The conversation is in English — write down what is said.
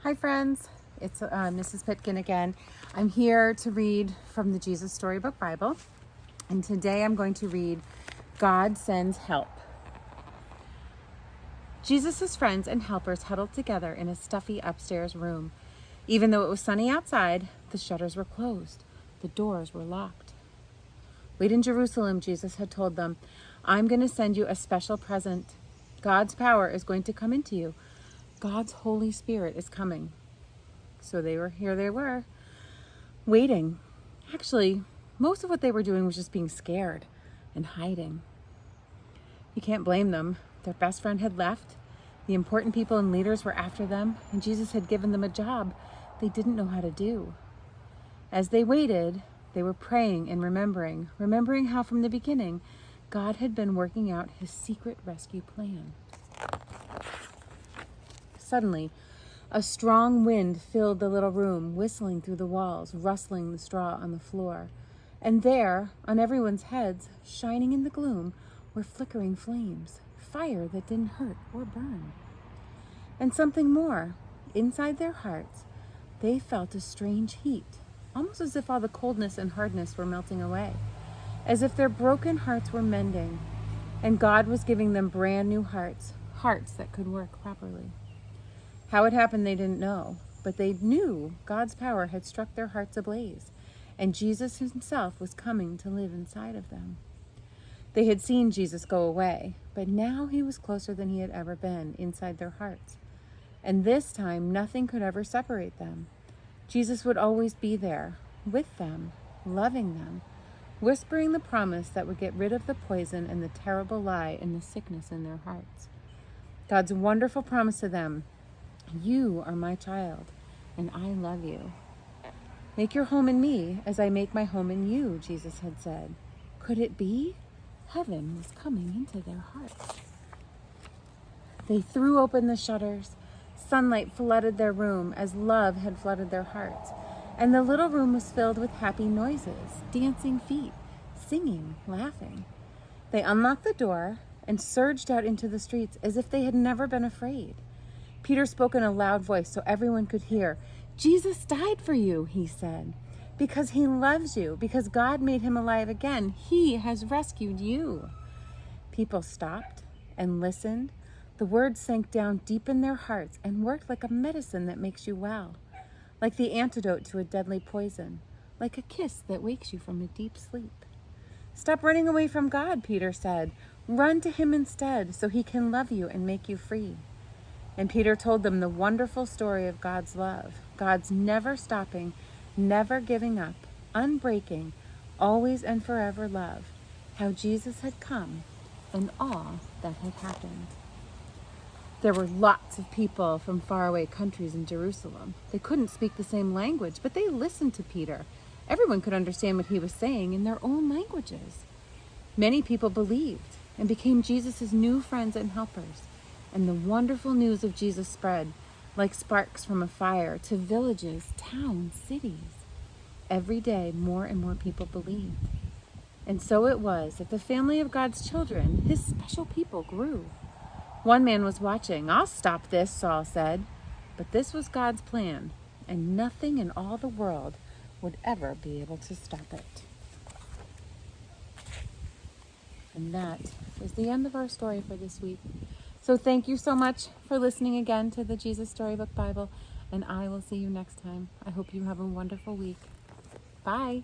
Hi friends, it's Mrs. Pitkin again. I'm here to read from the Jesus Storybook Bible, and today I'm going to read God Sends Help. Jesus' friends and helpers huddled together in a stuffy upstairs room. Even though it was sunny outside, the shutters were closed. The doors were locked. "Wait in Jerusalem," Jesus had told them. "I'm going to send you a special present. God's power is going to come into you. God's Holy Spirit is coming." So they were, waiting. Actually, most of what they were doing was just being scared and hiding. You can't blame them. Their best friend had left. The important people and leaders were after them, and Jesus had given them a job they didn't know how to do. As they waited, they were praying and remembering how from the beginning, God had been working out his secret rescue plan. Suddenly, a strong wind filled the little room, whistling through the walls, rustling the straw on the floor. And there, on everyone's heads, shining in the gloom, were flickering flames, fire that didn't hurt or burn. And something more. Inside their hearts, they felt a strange heat, almost as if all the coldness and hardness were melting away, as if their broken hearts were mending, and God was giving them brand new hearts that could work properly. How it happened they didn't know, but they knew God's power had struck their hearts ablaze, and Jesus himself was coming to live inside of them. They had seen Jesus go away, but now he was closer than he had ever been inside their hearts. And this time, nothing could ever separate them. Jesus would always be there, with them, loving them, whispering the promise that would get rid of the poison and the terrible lie and the sickness in their hearts. God's wonderful promise to them: "You are my child, and I love you. Make your home in me as I make my home in you," Jesus had said. Could it be? Heaven was coming into their hearts. They threw open the shutters. Sunlight flooded their room as love had flooded their hearts. And the little room was filled with happy noises, dancing feet, singing, laughing. They unlocked the door and surged out into the streets as if they had never been afraid. Peter spoke in a loud voice so everyone could hear. "Jesus died for you," he said, "because he loves you, because God made him alive again. He has rescued you." People stopped and listened. The words sank down deep in their hearts and worked like a medicine that makes you well, like the antidote to a deadly poison, like a kiss that wakes you from a deep sleep. "Stop running away from God," Peter said. "Run to him instead so he can love you and make you free." And Peter told them the wonderful story of God's love, God's never stopping, never giving up, unbreaking, always and forever love, how Jesus had come and all that had happened. There were lots of people from faraway countries in Jerusalem. They couldn't speak the same language, but they listened to Peter. Everyone could understand what he was saying in their own languages. Many people believed and became Jesus' new friends and helpers. And the wonderful news of Jesus spread like sparks from a fire to villages, towns, cities. Every day, more and more people believed. And so it was that the family of God's children, his special people, grew. One man was watching. "I'll stop this," Saul said. But this was God's plan, and nothing in all the world would ever be able to stop it. And that is the end of our story for this week. So thank you so much for listening again to the Jesus Storybook Bible, and I will see you next time. I hope you have a wonderful week. Bye.